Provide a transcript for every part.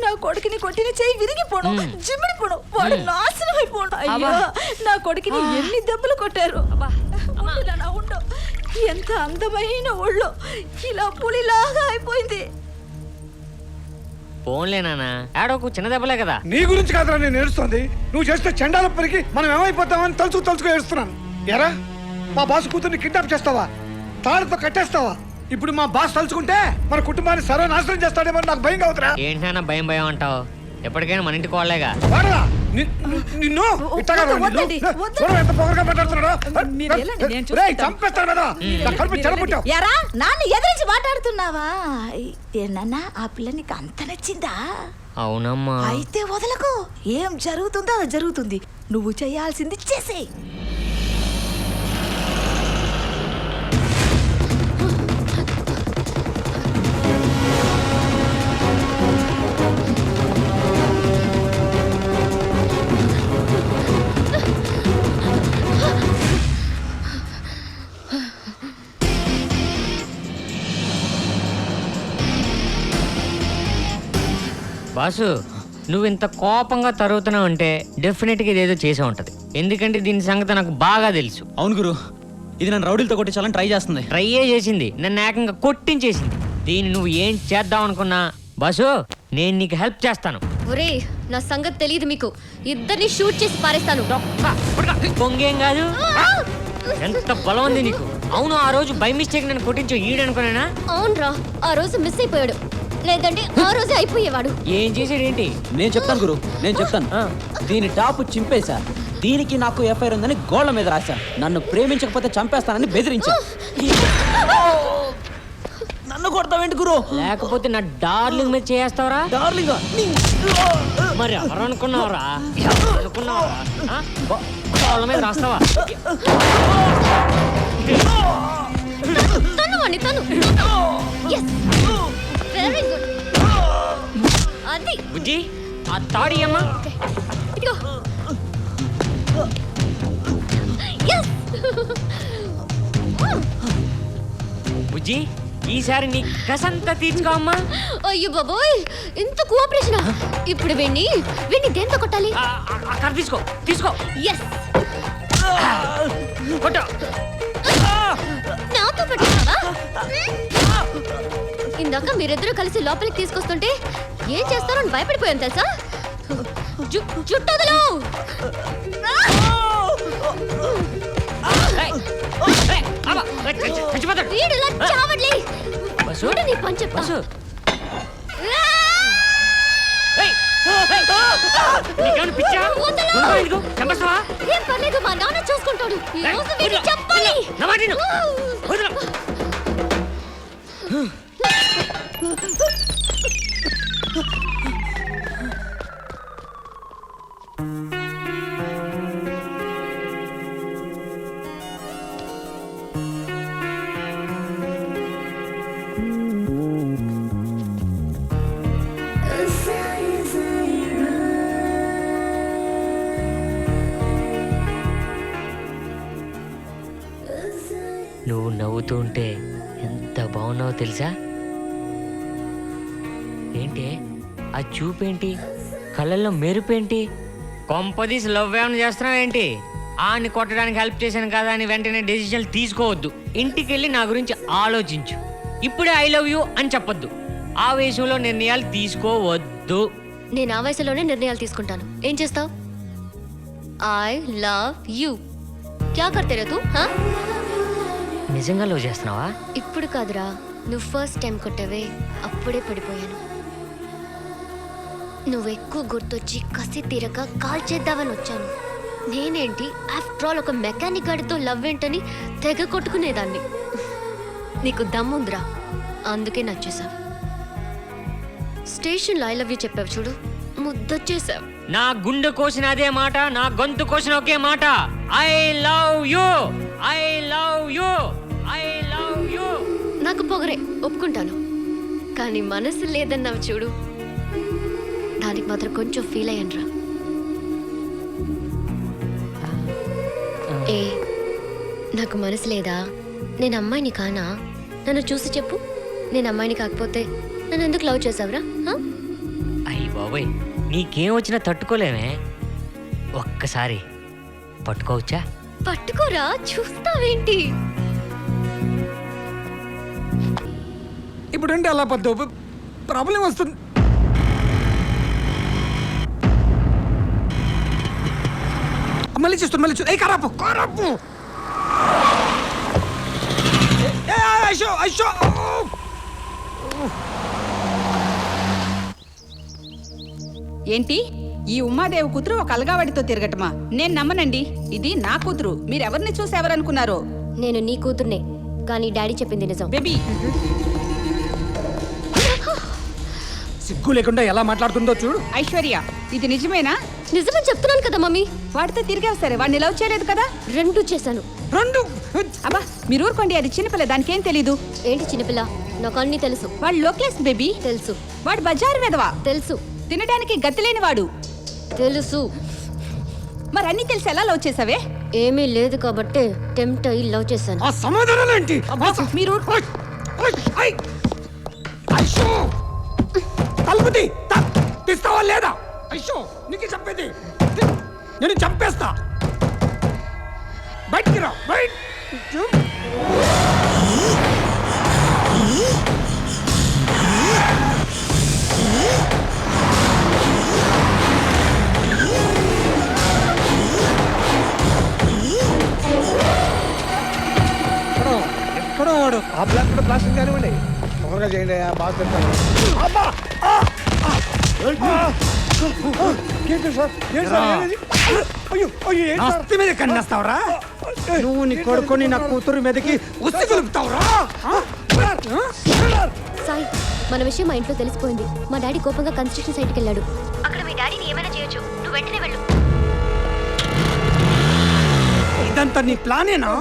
నా కొడుకుని కొట్టిన చెయ్యి విరిగిపోను, జిమ్మిడిపోను, వాడు నాశనం అయిపోను. అయ్యో నా కొడుకుని ఎన్ని దెబ్బలు కొట్టారు. ఉండు, ఎంత అందమైన ఒళ్ళు ఇలా పులిలాగా అయిపోయింది. ఫోన్లే నాన్న, ఆడోకు చిన్న దెబ్బలే కదా. నీ గురించి కాదురా నేను ఏడుస్తోంది. నువ్వు చేస్తే చండాలప్పటికి మనం ఏమైపోతామని తలుచుకు ఏడుస్తున్నాను. ఎరా మా బాస్ కూతుర్ని కిడ్నాప్ చేస్తావా, తాడుతో కట్టేస్తావా? ఇప్పుడు మా బాస్ తలుచుకుంటే మన కుటుంబాన్ని సర్వనాశనం చేస్తాడేమో నాకు భయంగా అవుతురా. ఏంటి నాన్న భయం అంటావు? ఎప్పటికైనా మన ఇంటికి వాళ్ళేగా. నిన్ను ఎంత పొగరగా మాట్లాడుతున్నాడో చంపేస్తాడు. ఎరా నాన్న ఎదిరించి మాట్లాడుతున్నావా? ఏనన్నా ఆ పిల్ల నీకు అంత నచ్చిందా? అవునమ్మా. అయితే వదలకు, ఏం జరుగుతుందో అది జరుగుతుంది. నువ్వు చేయాల్సింది చేసేయ్. బాసు, నువ్వు ఇంత కోపంగా తరుగుతున్నావు అంటే డెఫినెట్గా ఇదేదో చేసే ఉంటుంది. ఎందుకంటే దీని సంగతి నాకు బాగా తెలుసు. అవును గురు, ఇది నన్ను రౌడీలతో కొట్టించాలని ట్రై చేస్తుంది. ట్రైయే చేసింది, నన్ను ఏకంగా కొట్టించేసింది. దీన్ని నువ్వు ఏం చేద్దాం అనుకున్నా బాసు, నేను నీకు హెల్ప్ చేస్తాను. ఒరే నా సంగతి తెలియదు మీకు, ఇద్దరిని షూట్ చేసి పారేస్తాను. పొంగేం కాదు, ఎంత బలం ఉంది నీకు. అవును, ఆ రోజు బై మిస్టేక్ నన్ను కొట్టించు ఈడనుకున్నానా? అవునరా, ఆ రోజు మిస్ అయిపోయాడు, లేదంటే ఆ రోజే అయిపోయేవాడు. ఏం చేసాడు ఏంటి? నేను చెప్తాను గురు, నేను చెప్తాను. దీని టాపు చింపేశా, దీనికి నాకు ఎఫ్ఐఆర్ ఉందని గోళ్ల మీద రాశా, నన్ను ప్రేమించకపోతే చంపేస్తానని బెదిరించా. నన్ను కొడతావేంటి గురు? లేకపోతే నా డార్లింగ్ మీద చేస్తావరా? డార్లింగ్ మరి ఎవరు అనుకున్నావరా? వాళ్ళ మీద రాస్తావా? తను వెరీ గుడ్. అది బుజ్జి, ఆ తాడి అమ్మా. ఇదిగో. Yes. బుజ్జి, ఈసారి నీ కసంతా తీర్చుకో అమ్మా. అయ్యో బాబోయ్, ఇంత కోఆపరేషన్. ఇప్పుడు వెండి దేంతో కొట్టాలి? అక్కడ తీసుకో. ఎస్, కొట్టు. నాతో పట్టుకున్నావా? ఇందాక మీరిద్దరూ కలిసి లోపలికి తీసుకొస్తుంటే ఏం చేస్తారో అని భయపడిపోయాను తెలుసా. జుట్టదులు వీడిలా చావట్లే. చూడు నీ పని చెప్తా. ఏం పర్లేదు, మా నాన్న చూసుకుంటాడు. ఈ రోజు వీడిని చెప్పాలి. నువ్వు నవ్వుతూ ఉంటే ఎంత బాగున్నావో తెలుసా? ఏంటి ఆ చూపేంటి, కళ్ళల్లో మెరుపేంటి? కొంపదీసి లవ్ ఏమైనా చేస్తున్నావు ఏంటి? ఆని కొట్టడానికి హెల్ప్ చేశాను కదా అని వెంటనే డెసిషన్ తీసుకోవద్దు. ఇంటికి వెళ్ళి నా గురించి ఆలోచించు. ఇప్పుడే ఐ లవ్ యూ అని చెప్పొద్దు. ఆవేశంలో నిర్ణయాలు తీసుకోవద్దు. నేను ఆవేశంలోనే నిర్ణయాలు తీసుకుంటాను. ఏం చేస్తావు? ఐ లవ్ యూ క్యా కర్తే రే తూ? నిజంగా లవ్ చేస్తున్నావా? ఇప్పుడు కాదురా, నువ్వు ఫస్ట్ టైం కొట్టవే అప్పుడే పడిపోయాను. నువ్వు ఎక్కువ గుర్తొచ్చి కసి తీరక కాల్ చేద్దామని వచ్చాను. నేనేంటి ఆఫ్టర్ ఆల్ ఒక మెకానిక్ గాడితో లవ్ ఏంటని తెగ కొట్టుకునేదాన్ని. నీకు దమ్ముందిరా, అందుకే నచ్చేసావు. స్టేషన్లో ఐ లవ్ యూ చెప్పావు చూడు, ముద్దొచ్చేసావు. నా గుండె కోసిన అదే మాట, నా గొంతు కోసిన ఒకే మాట. I love you, I love you, I love you. నాకు పొగరే, ఒప్పుకుంటాను. కానీ మనసు లేదన్నావు చూడు, దానికి మాత్రం కొంచెం ఫీల్ అయ్యానురా. ఏ నాకు మనసు లేదా? నేను అమ్మాయిని కానా? నన్ను చూసి చెప్పు. నేను అమ్మాయిని కాకపోతే నన్ను ఎందుకు లవ్ చేసావురా? ఐ బాబోయ్, నీకేం వచ్చినా తట్టుకోలేమే. ఒక్కసారి పట్టుకోవచ్చా? పట్టుకోరా, చూస్తావేంటి? ఇప్పుడు అంటే అలా పద్దు ప్రాబ్లం వస్తుంది. మళ్ళీ చూస్తాను, మళ్ళీ చూస్తా. కారాపు కారాపు. అయ్యో అయ్యో. ఏంటి ఈ ఉమాదేవి కూతురు ఒక అలగావాడితో తిరగటమా? నేను నమ్మనండి. ఇది నా కూతురు. మీరెవరిని చూసి ఎవరనుకున్నారో? నేను నీ కూతుర్నే, కానీ డాడీ చెప్పింది నిజం. బేబీ, సిగ్గు లేకుండా ఎలా మాట్లాడుతుందో చూడు. ఐశ్వర్య, ఇది నిజమేనా? నిజమని చెప్తున్నాను కదా మమ్మీ. వాడితో తిరిగావు సరే, వాడిని లవ్ చేయలేదు కదా? రెండు చేశాను. రెండు. అబ్బా మీరు ఊరుకోండి, అది చిన్నపిల్ల, దానికేం తెలీదు. ఏంటి చిన్నపిల్ల? నాకు అన్ని తెలుసు. వాడు లోక్లెస్ బేబీ. తెలుసు. వాడు బజారు వెదవా. తెలుసు. తినడానికి గతి లేని వాడు. తెలుసు. మరి అన్ని తెలిసి ఎలా లవ్ చేసావే? ఏమీ లేదు కాబట్టి టెంప్ట్ అయ్యి లవ్ చేశాను. ఆ సమాధానాలు ఏంటి? మీరు తలుపుతి తీస్తావా లేదా? అయ్యో నీకు చెప్పేది, నేను చంపేస్తా. బయటికి రా, బయట. ఎక్కడో వాడు. ఆ బ్లాక్ కూడా ప్లాస్టిక్ కానివ్వండి, తొందరగా చేయండి. బాగా తింటాను. ఆస్తి మీద కన్నేస్తావురా నువ్వు? నీ కొడుకుని నా కూతురు మీదకి ఉసి కలుపుతావురా? సాయి, మన విషయం మా ఇంట్లో తెలిసిపోయింది. మా డాడీ కోపంగా కన్స్ట్రక్షన్ సైట్కి వెళ్ళాడు. అక్కడ మీ డాడీని ఏమైనా చేయొచ్చు. నువ్వు వెంటనే వెళ్ళు. ఇదంతా నీ ప్లానేనా?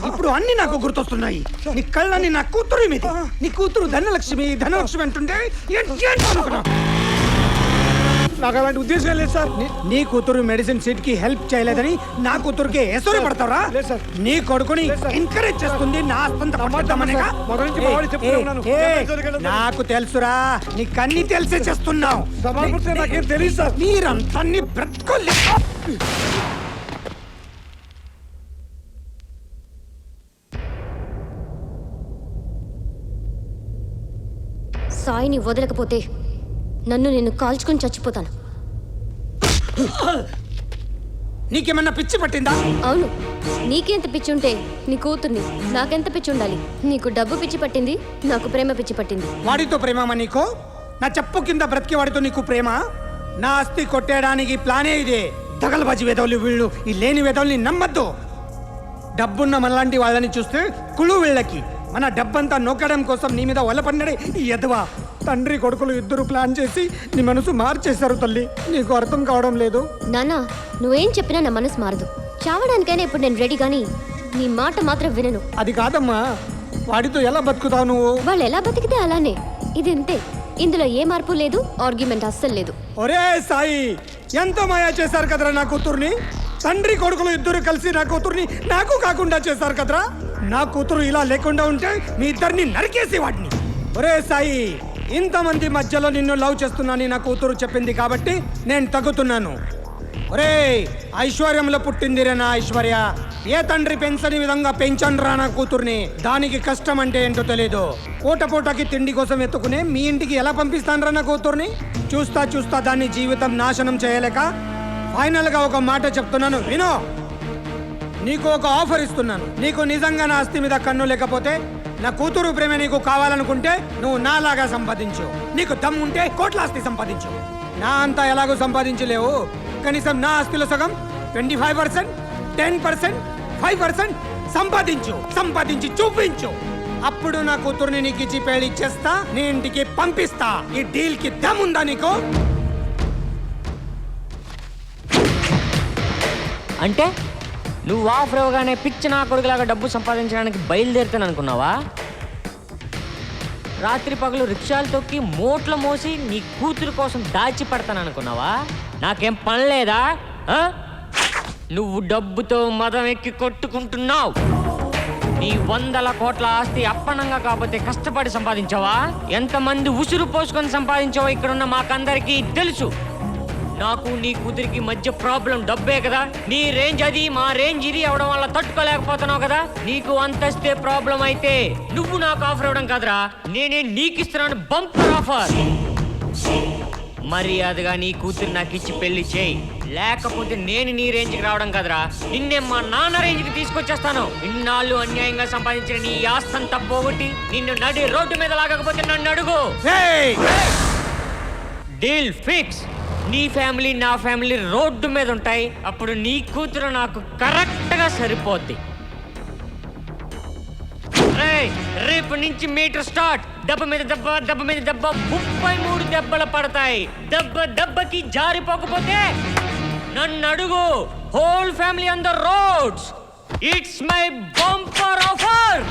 ఇప్పుడు అన్ని నాకు గుర్తొస్తున్నాయి. నీ కళ్ళని నా కూతురు మీద. నీ కూతురు ధనలక్ష్మి ధనలక్ష్మి అంటుంటే నాకు అలాంటి ఉద్దేశం లేదు సార్. నీ కూతురు మెడిసిన్ సీట్ కి హెల్ప్ చేయలేదని నా కూతురుకి ఎసరు పడతారా? నీ కొడుకుని ఎంకరేజ్ చేస్తుంది నా నాకు తెలుసురా. నీకు అన్ని తెలిసే చేస్తున్నావు. మీరంతా బ్రతుకోలే. సాయిని వదలకపోతే నన్ను నేను కాల్చుకొని చచ్చిపోతాను. నీకేమన్నా పిచ్చి పట్టిందా? అవును, నీకెంత పిచ్చి ఉంటే నీ కూతుర్ని నాకెంత పిచ్చి ఉండాలి? నీకు డబ్బు పిచ్చి పట్టింది, నాకు ప్రేమ పిచ్చి పట్టింది. వాడితో ప్రేమమా నీకు? నా చెప్పు కింద బ్రతికే వాడితో నీకు ప్రేమ? నా ఆస్తి కొట్టేయడానికి ప్లానే ఇదే. దగలబాజీ వేదవులు వీళ్ళు. ఈ లేని వేదవుల్ని నమ్మద్దు. డబ్బున్న మనలాంటి వాళ్ళని చూస్తే కుళ్ళు వీళ్ళకి. మన డబ్బంతా నొక్కడం కోసం నీ మీద వలపడినడే ఈ ఎదవా. తండ్రి కొడుకులు ఇద్దరు ప్లాన్ చేసి నీ మనసు మార్చేశారు తల్లి. నీకు అర్థం కావడం లేదు. నానా, నువ్వేం చెప్పినా నా మనసు మారదు. చావడానికైనా ఇప్పుడు నేను రెడీ, కానీ నీ మాట మాత్రం వినను. అది కాదమ్మా, వాడితో ఎలా బతుకుతావు నువ్వు? వాళ్ళు ఎలా బతికితే అలానే. ఇది ఇంతే, ఇందులో ఏ మార్పు లేదు, ఆర్గ్యుమెంట్ అస్సలు లేదు. ఒరే సాయి, ఎంతో మాయా చేశారు కదరా నా కూతుర్ని. తండ్రి కొడుకులు ఇద్దరు కలిసి నా కూతుర్ని నాకు కాకుండా చేశారు కదరా. నా కూతురు ఇలా లేకుండా ఉంటే మీ ఇద్దరిని నరికేసి వాడిని. ఒరే సాయి, ఇంతమంది మధ్యలో నిన్ను లవ్ చేస్తున్నానని నా కూతురు చెప్పింది కాబట్టి నేను తగ్గుతున్నాను. ఒరే, ఐశ్వర్యంలో పుట్టిందిరే నా ఐశ్వర్య. ఏ తండ్రి పెంచని విధంగా పెంచండ్రా నా కూతుర్ని. దానికి కష్టం అంటే ఏంటో తెలీదు. పూటకి తిండి కోసం ఎత్తుకునే మీ ఇంటికి ఎలా పంపిస్తానరా నా కూతుర్ని? చూస్తా చూస్తా దాన్ని జీవితం నాశనం చేయలేక ఫైనల్ గా ఒక మాట చెప్తున్నాను, వినో. నీకు ఒక ఆఫర్ ఇస్తున్నాను. నీకు నిజంగా నా ఆస్తి మీద కన్ను లేకపోతే, నా కూతురు ప్రేమ నీకు కావాలనుకుంటే నువ్వు నాలాగా సంపాదించు. నీకు దమ్ము ఉంటే కోట్ల ఆస్తి సంపాదించు. నా అంతా ఎలాగో సంపాదించలేవు. కనీసం నా ఆస్తిలో సగం 25%, 10%, 5% సంపాదించి చూపించు. అప్పుడు నా కూతుర్ని నీకు ఇచ్చి పెళ్లి చేస్తా, నీ ఇంటికి పంపిస్తా. ఈ డీల్ కి దమ్ముందా నీకు? అంటే నువ్వు ఆఫర్ ఇవ్వగానే పిచ్చి నా కొడుకులాగా డబ్బు సంపాదించడానికి బయలుదేరుతాను అనుకున్నావా? రాత్రి పగలు రిక్షాలు తొక్కి మూట్లు మోసి నీ కూతురు కోసం దాచి పడతాను అనుకున్నావా? నాకేం పని లేదా? నువ్వు డబ్బుతో మదం ఎక్కి కొట్టుకుంటున్నావు. నీ 100 కోట్ల ఆస్తి అప్పనంగా కాకపోతే కష్టపడి సంపాదించావా? ఎంతమంది ఉసురు పోసుకొని సంపాదించావో ఇక్కడున్న మాకందరికీ తెలుసు. నాకు నీ కూతురికి మధ్య ప్రాబ్లం డబ్బే కదా. నీ రేంజ్ అది, మా రేంజ్ ఇది అవడం వల్ల తట్టుకోలేకపోతున్నావు కదా. నీకు అంతస్తే ప్రాబ్లం అయితే నువ్వు నాకు ఆఫర్ ఇవ్వడం కదరా, నేనే నీకు ఇస్తున్నాను బంపర్ ఆఫర్. మర్యాదగా నీ కూతురు నాకు ఇచ్చి పెళ్లి చేయి, లేకపోతే నేను నీ రేంజ్కి రావడం కదరా, నిన్నే మా నాన్న రేంజ్కి తీసుకొచ్చేస్తాను. ఇన్నాళ్ళు అన్యాయంగా సంపాదించిన నీ ఆస్తంతా పోగొట్టి నిన్ను నడి రోడ్డు మీద లాగకపోతే నన్ను అడుగు. Deal fix. నీ ఫ్యామిలీ నా ఫ్యామిలీ రోడ్డు మీద ఉంటాయి. అప్పుడు నీ కూతురు నాకు కరెక్ట్గా సరిపోద్ది. రేపు నుంచి మీటర్ స్టార్ట్. దెబ్బ మీద దెబ్బ, దెబ్బ మీద దెబ్బ, 33 దెబ్బలు పడతాయి. దెబ్బ దెబ్బకి జారిపోకపోతే నన్ను అడుగు. Whole family on the roads. It's my bumper offer.